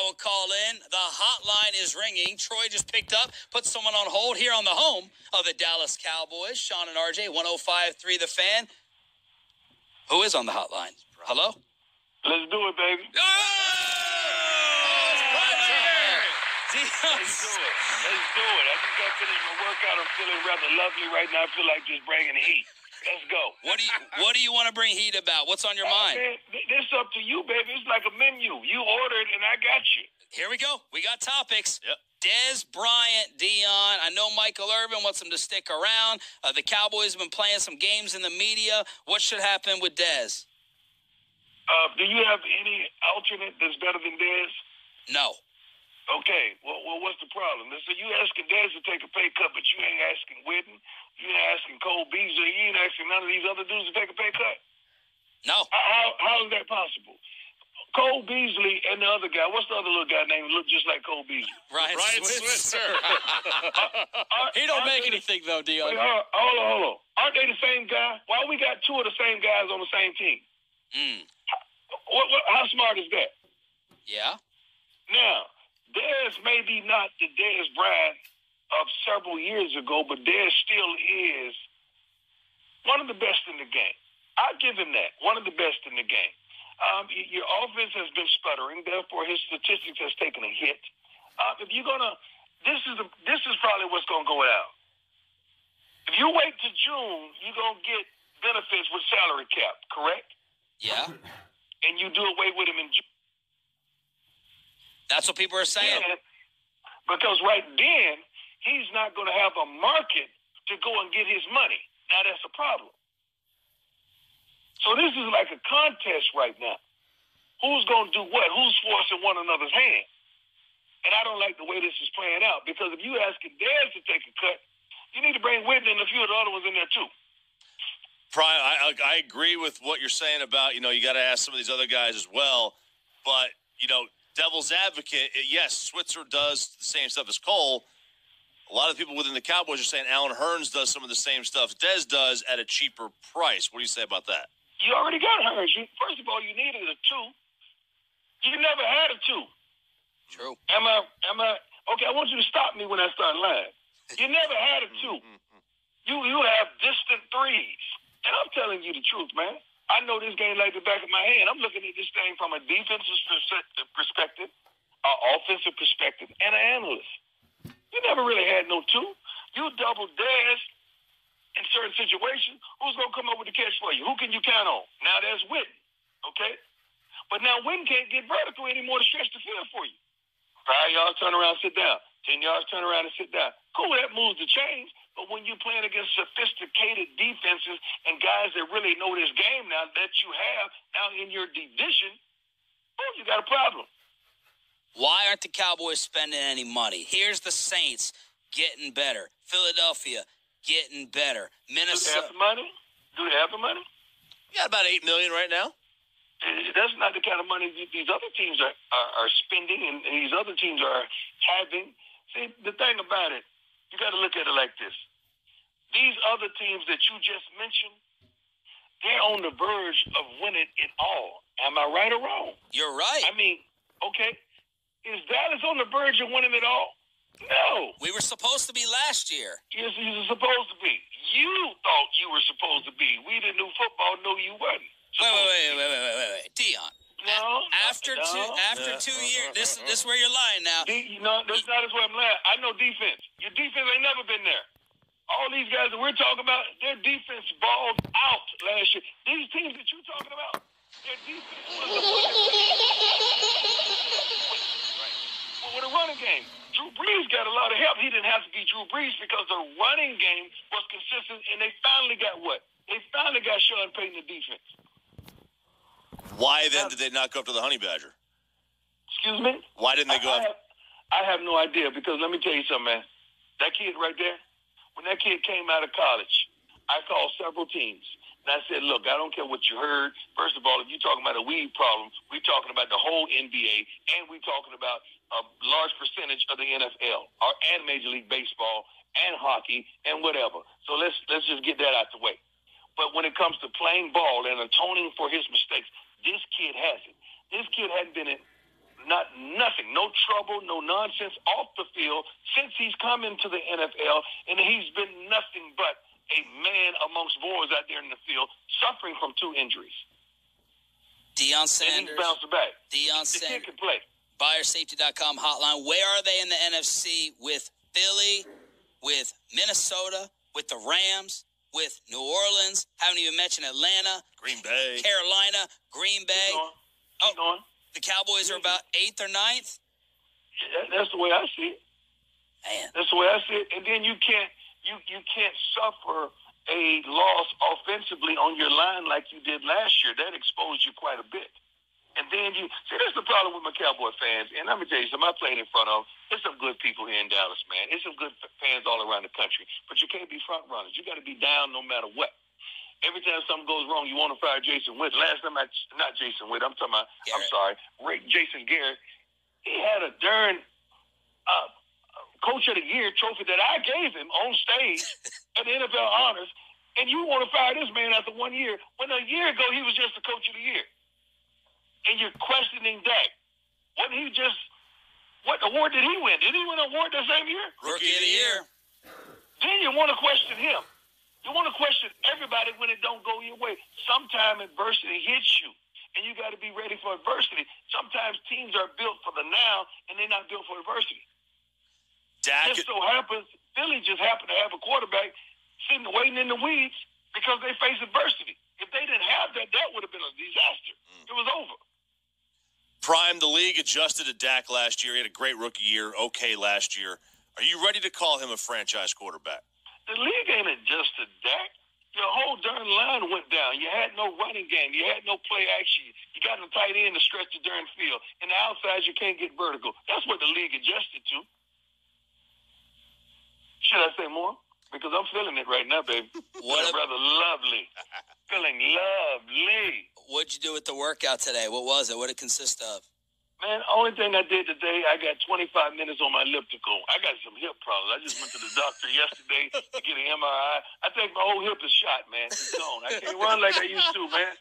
will call in. The hotline is ringing. Troy just picked up, put someone on hold here on the home of the Dallas Cowboys. Sean and RJ, 105.3 The Fan. Who is on the hotline? Hello? Let's do it, baby. Oh! Let's do it. I just got finished my workout. I'm feeling rather lovely right now. I feel like just bringing heat. Let's go. What do you want to bring heat about? What's on your mind? Man, this is up to you, baby. It's like a menu. You ordered, and I got you. Here we go. We got topics. Yep. Dez Bryant, Deion. I know Michael Irvin wants him to stick around. The Cowboys have been playing some games in the media. What should happen with Dez? Do you have any alternate that's better than Dez? No. Okay. Well, what's the problem? So you asking Dez to take a pay cut, but you ain't asking Witten. You ain't asking Cole Beasley. You ain't asking none of these other dudes to take a pay cut? No. How is that possible? Cole Beasley and the other guy, what's the other little guy named look just like Cole Beasley? Ryan Switzer. He don't make anything, though, Deion. Wait, hold on. Aren't they the same guy? Why we got two of the same guys on the same team? How smart is that? Yeah. Now, Dez may be not the Dez Bryant of several years ago, but Dez still is one of the best in the game. I'll give him that. One of the best in the game. Your offense has been sputtering, therefore his statistics has taken a hit. If you're gonna, this is probably what's gonna go out. If you wait to June, you're gonna get benefits with salary cap, correct? Yeah. And you do away with him in June. That's what people are saying. Yeah, because right then he's not gonna have a market to go and get his money. Now that's a problem. So this is like a contest right now. Who's going to do what? Who's forcing one another's hand? And I don't like the way this is playing out because if you asking Dez to take a cut, you need to bring Whitney and a few of the other ones in there too. Brian, I agree with what you're saying about, you got to ask some of these other guys as well. But, devil's advocate, yes, Switzer does the same stuff as Cole. A lot of people within the Cowboys are saying Alan Hearns does some of the same stuff Dez does at a cheaper price. What do you say about that? You already got Hearns. First of all, you needed a two. You never had a two. True. Am I? Okay, I want you to stop me when I start lying. You never had a two. You have distant threes. And I'm telling you the truth, man. I know this game like the back of my hand. I'm looking at this thing from a defensive perspective, an offensive perspective, and an analyst. You never really had no two. You double Dez in certain situations. Who's going to come up with the catch for you? Who can you count on? Now there's Witten, okay? But now Witten can't get vertical anymore to stretch the field for you. 5 yards, turn around, sit down. 10 yards, turn around and sit down. Cool, that moves the chains. But when you're playing against sophisticated defenses and guys that really know this game now that you have now in your division, you got a problem. Why aren't the Cowboys spending any money? Here's the Saints getting better. Philadelphia getting better. Minnesota. Do they have the money? Do they have the money? You got about $8 million right now. That's not the kind of money these other teams are spending and these other teams are having. See, the thing about it, you got to look at it like this. These other teams that you just mentioned, they're on the verge of winning it all. Am I right or wrong? You're right. I mean, okay, is Dallas on the verge of winning it all? No. We were supposed to be last year. Yes, you were supposed to be. You thought you were supposed to be. We that knew football knew you wasn't. Wait. Deion. No. After 2 years, this is where you're lying now. That's not where I'm lying. I know defense. Your defense ain't never been there. All these guys that we're talking about, their defense balled out last year. These teams that you're talking about, their defense was with a running game. Drew Brees got a lot of help. He didn't have to be Drew Brees because the running game was consistent, and they finally got what? They finally got Sean Payton the defense. Why then did they not go up to the Honey Badger? Excuse me? Why didn't they go up? I have no idea because let me tell you something, man. That kid right there, when that kid came out of college, I called several teams. And I said, look, I don't care what you heard. First of all, if you're talking about a weed problem, we're talking about the whole NBA, and we're talking about a large percentage of the NFL and Major League Baseball and hockey and whatever. So let's just get that out the way. But when it comes to playing ball and atoning for his mistakes, this kid hasn't. This kid hadn't been in nothing, no trouble, no nonsense off the field since he's come into the NFL, and he's been nothing but a man amongst boys out there in the field suffering from 2 injuries. Deion Sanders. And he's bounced back. Deion The Sanders. kid can play. BuyerSafety.com hotline. Where are they in the NFC with Philly, with Minnesota, with the Rams, with New Orleans? Haven't even mentioned Atlanta, Green Bay, Carolina, Green Bay. Keep going. The Cowboys are about 8th or 9th? Yeah, that's the way I see it. Man. That's the way I see it. And then you can't suffer a loss offensively on your line like you did last year. That exposed you quite a bit. And then that's the problem with my Cowboy fans. And I'm going to tell you something, I played in front of, there's some good people here in Dallas, man. There's some good fans all around the country. But you can't be front runners. You got to be down no matter what. Every time something goes wrong, you want to fire Jason Witt. Last time, not Jason Witt, I'm talking about, Jason Garrett. He had a darn Coach of the Year trophy that I gave him on stage at the NFL Honors. And you want to fire this man after 1 year, when a year ago he was just the Coach of the Year. And you're questioning Dak. What award did he win? Did he win an award that same year? Rookie of the Year. Then you want to question him. You want to question everybody when it don't go your way. Sometimes adversity hits you, and you got to be ready for adversity. Sometimes teams are built for the now, and they're not built for adversity. Just so happens, Philly just happened to have a quarterback sitting waiting in the weeds because they face adversity. If they didn't have that, that would have been a disaster. It was over. Prime, the league adjusted to Dak last year. He had a great rookie year, okay last year. Are you ready to call him a franchise quarterback? The league ain't adjusted Dak. Your whole darn line went down. You had no running game. You had no play action. You got a tight end to stretch the darn field. And the outside, you can't get vertical. That's what the league adjusted to. Should I say more? Because I'm feeling it right now, baby. Feeling rather lovely. Feeling lovely. What'd you do with the workout today? What was it? What did it consist of? Man, only thing I did today, I got 25 minutes on my elliptical. I got some hip problems. I just went to the doctor yesterday to get an MRI. I think my whole hip is shot, man. It's gone. I can't run like I used to, man.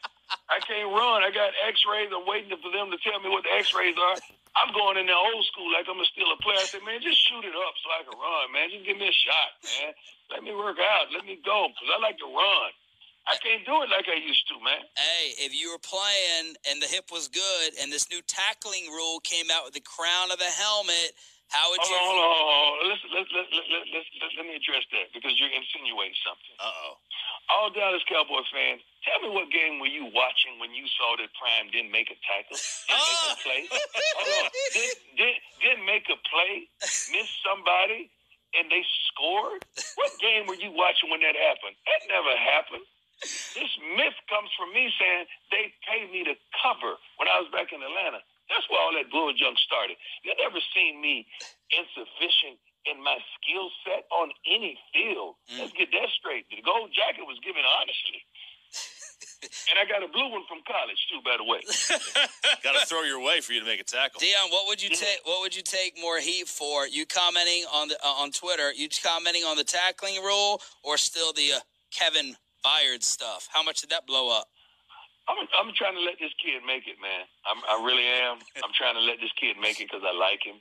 I can't run. I got x-rays. I'm waiting for them to tell me what the x-rays are. I'm going in there old school like I'm still a player. I said, man, just shoot it up so I can run, man. Just give me a shot, man. Let me work out. Let me go because I like to run. I can't do it like I used to, man. Hey, if you were playing and the hip was good and this new tackling rule came out with the crown of the helmet, how would you... Hold on. Let me address that because you're insinuating something. Uh-oh. All Dallas Cowboy fans, tell me what game were you watching when you saw that Prime didn't make a tackle, didn't make a play? Hold on. Didn't make a play, missed somebody, and they scored? What game were you watching when that happened? That never happened. This myth comes from me saying they paid me to cover when I was back in Atlanta. That's where all that bull junk started. You never seen me insufficient in my skill set on any field. Let's get that straight. The gold jacket was given honestly. And I got a blue one from college too, by the way. Got to throw your way for you to make a tackle. Deion, what would you take? What would you take more heat for? You commenting on the on Twitter? You commenting on the tackling rule, or still the Kevin Byard stuff? How much did that blow up? I'm trying to let this kid make it, man. I really am. I'm trying to let this kid make it because I like him.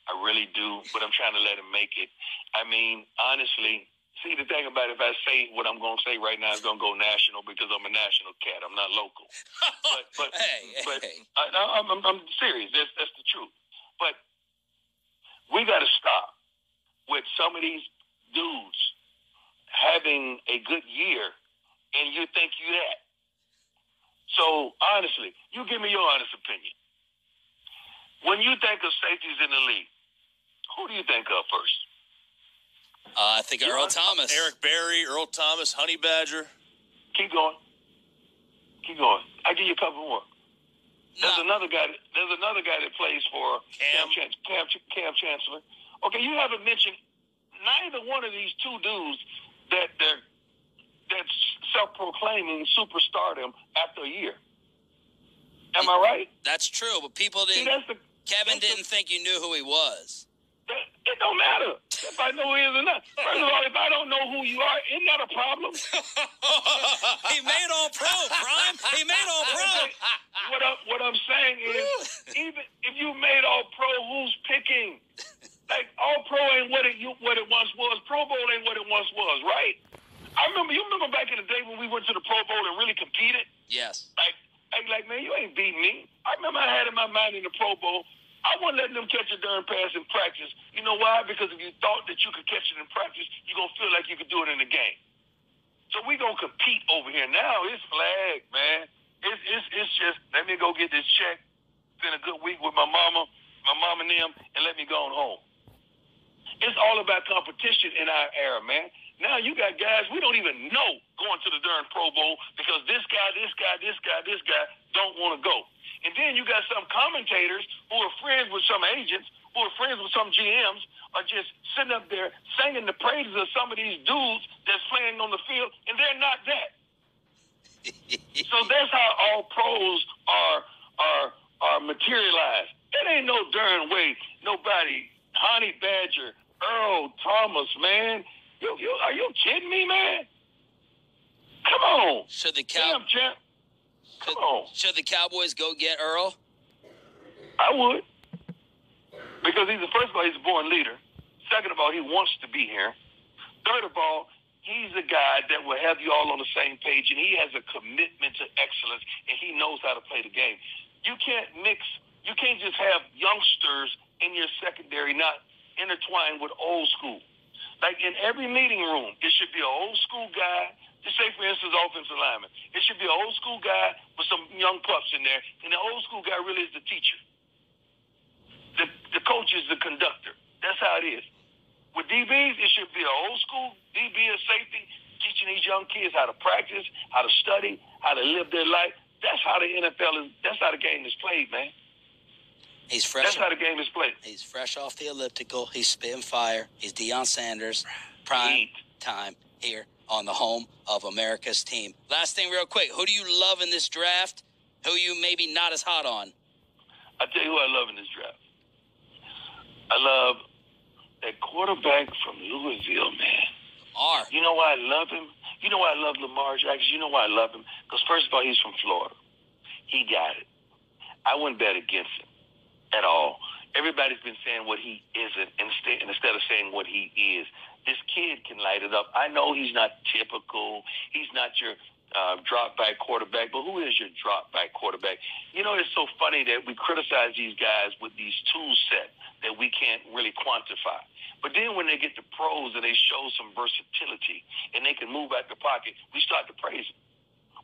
I really do, but I'm trying to let him make it. I mean, honestly, see, the thing about it, if I say what I'm going to say right now, it's going to go national because I'm a national cat. I'm not local. But I'm serious. That's the truth. But we got to stop with some of these dudes having a good year, and you think you that. So, honestly, you give me your honest opinion. When you think of safeties in the league, who do you think of first? I think Earl Thomas. Eric Berry, Earl Thomas, Honey Badger. Keep going. I'll give you a couple more. There's another guy that plays for Cam Chancellor. Okay, you haven't mentioned neither one of these two dudes that's self-proclaiming superstardom after a year. Am I right? That's true, but people didn't. Kevin didn't think you knew who he was. It don't matter if I know who he is or not. First of all, if I don't know who you are, isn't that a problem? He made all pro, Prime. He made all pro. what I'm saying is, even if you made All-Pro, who's picking? Like, All-Pro ain't what it once was. Pro Bowl ain't what it once was, right? You remember back in the day when we went to the Pro Bowl and really competed? Yes. Like, man, you ain't beating me. I remember I had in my mind in the Pro Bowl, I wasn't letting them catch a darn pass in practice. You know why? Because if you thought that you could catch it in practice, you're going to feel like you could do it in the game. So we going to compete over here. Now it's flag, man. It's just, let me go get this check, spend a good week with my mom and them, and let me go on home. It's all about competition in our era, man. Now you got guys we don't even know going to the darn Pro Bowl because this guy don't want to go. And then you got some commentators who are friends with some agents, who are friends with some GMs, are just sitting up there singing the praises of some of these dudes that's playing on the field, and they're not that. So that's how all pros are materialized. It ain't no darn way nobody, Honey Badger, Earl Thomas, man. Are you kidding me, man? Come on. Should the Damn, champ. Come on. Should the Cowboys go get Earl? I would. Because first of all, he's a born leader. Second of all, he wants to be here. Third of all, he's a guy that will have you all on the same page, and he has a commitment to excellence, and he knows how to play the game. You can't just have youngsters in your secondary not intertwined with old school. Like in every meeting room, it should be an old school guy. Just say, for instance, offensive lineman. It should be an old school guy with some young pups in there, and the old school guy really is the teacher. The coach is the conductor. That's how it is. With DBs, it should be an old school DB or safety teaching these young kids how to practice, how to study, how to live their life. That's how the NFL is. That's how the game is played, man. He's fresh. That's how the game is played. He's fresh off the elliptical. He's spitting fire. He's Deion Sanders. Prime time here on the home of America's team. Last thing real quick. Who do you love in this draft? Who you maybe not as hot on? I tell you who I love in this draft. I love that quarterback from Louisville, man. Lamar. You know why I love him? You know why I love Lamar Jackson? You know why I love him? Because first of all, he's from Florida. He got it. I wouldn't bet against him at all. Everybody's been saying what he isn't instead of saying what he is. This kid can light it up. I know he's not typical. He's not your drop-back quarterback, but who is your drop-back quarterback? You know, it's so funny that we criticize these guys with these tool set that we can't really quantify. But then when they get to pros and they show some versatility and they can move out the pocket, we start to praise them.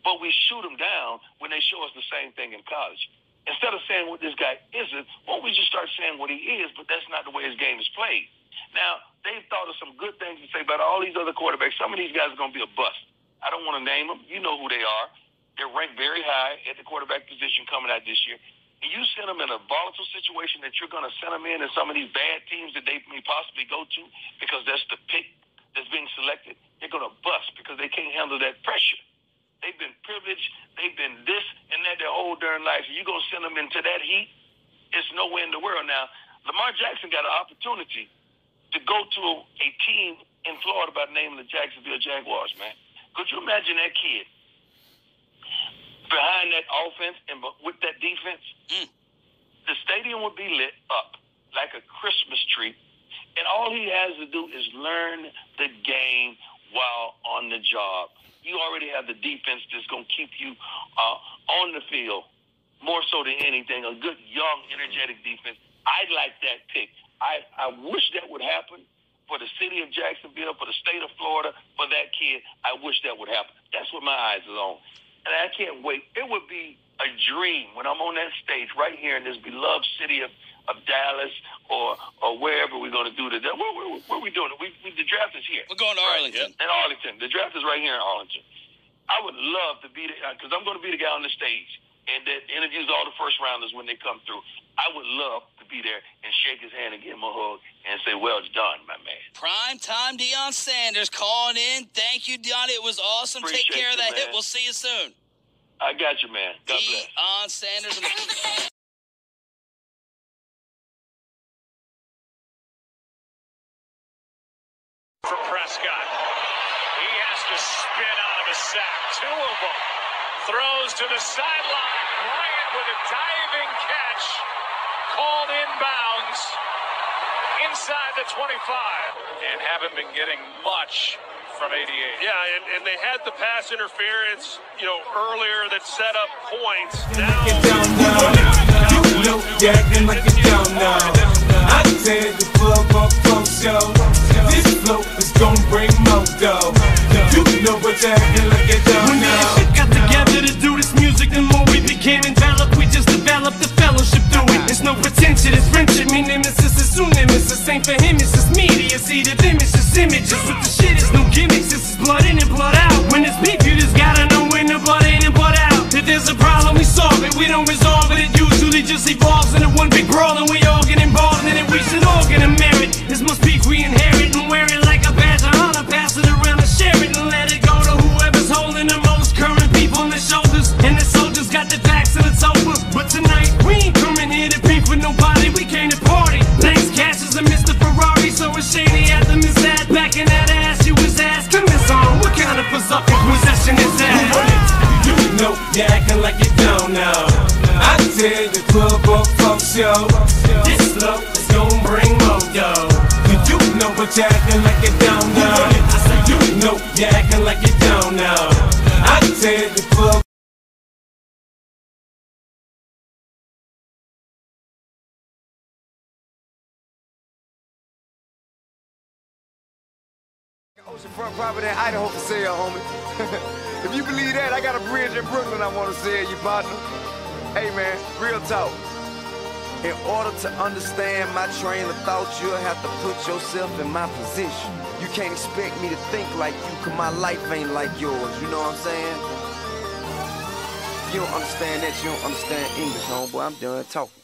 But we shoot them down when they show us the same thing in college. Instead of saying what this guy isn't, why don't we just start saying what he is, but that's not the way his game is played. Now, they've thought of some good things to say about all these other quarterbacks. Some of these guys are going to be a bust. I don't want to name them. You know who they are. They're ranked very high at the quarterback position coming out this year. And you send them in a volatile situation that you're going to send them in some of these bad teams that they may possibly go to because that's the pick that's being selected. They're going to bust because they can't handle that pressure. They've been privileged. They've been this and that their whole darn life. And you're going to send them into that heat? It's nowhere in the world. Now, Lamar Jackson got an opportunity to go to a team in Florida by the name of the Jacksonville Jaguars, man. Could you imagine that kid behind that offense and with that defense? The stadium would be lit up like a Christmas tree, and all he has to do is learn the game while on the job. You already have the defense that's going to keep you on the field more so than anything, a good, young, energetic defense. I like that pick. I wish that would happen for the city of Jacksonville, for the state of Florida, for that kid. I wish that would happen. That's what my eyes are on. And I can't wait. It would be a dream when I'm on that stage right here in this beloved city of Dallas or wherever we're going to do the draft. Where are we doing it? The draft is here. We're going to Arlington. In Arlington. The draft is right here in Arlington. I would love to be there because I'm going to be the guy on the stage and that interviews all the first rounders when they come through. I would love to be there and shake his hand and give him a hug and say, well done, my man. Prime time Deion Sanders calling in. Thank you, Deion. It was awesome. Appreciate Take care of that man. hit. We'll see you soon. I got you, man. God bless. Deion Sanders. For Prescott. He has to spin out of a sack. Two of them. Throws to the sideline. Bryant with a diving catch. Called inbounds inside the 25. And haven't been getting much from 88. Yeah, and they had the pass interference, earlier that set up points. Now, you acting like you don't know. I said the club up close show. This flow is gonna bring more dough. You know what you're acting like you don't know. When we got together to do this music, the more we became enveloped, we just developed the fellowship through it. There's no pretension, it's friendship. Me nemesis is soon nemesis. Ain't for him, it's just media. See the image, just images. With the shit, it's no gimmicks. This is blood in and blood out. When it's beef, you just gotta know when the blood in and blood out. If there's a problem, we solve it. We don't resolve it. It usually just evolves into one big brawl, and we all get involved in it. We should all get a merit. This must be we inherit and wear it like a badge of honor. Pass it around and share it and let it go to whoever's holding the most current people on their shoulders. And the soldiers got their backs and it's over. But tonight we ain't coming here to beef with nobody. We came to party. Thanks, Cash is a Mr. Ferrari, so it's shady at the miss that. Back in that ass, you was asking this on. What kind of possession is that? You know you're acting like you don't know. I said the club up close show. This flow is gonna bring more dough. You know what you're acting like you don't know. I said you know you're acting like you don't know. I said the club. Oceanfront property in Idaho for sale, homie. If you believe that, I got a bridge in Brooklyn I want to sell you, partner. Hey, man, real talk. In order to understand my train of thought, you'll have to put yourself in my position. You can't expect me to think like you, cause my life ain't like yours, you know what I'm saying? You don't understand that, you don't understand English, homeboy. I'm done talking.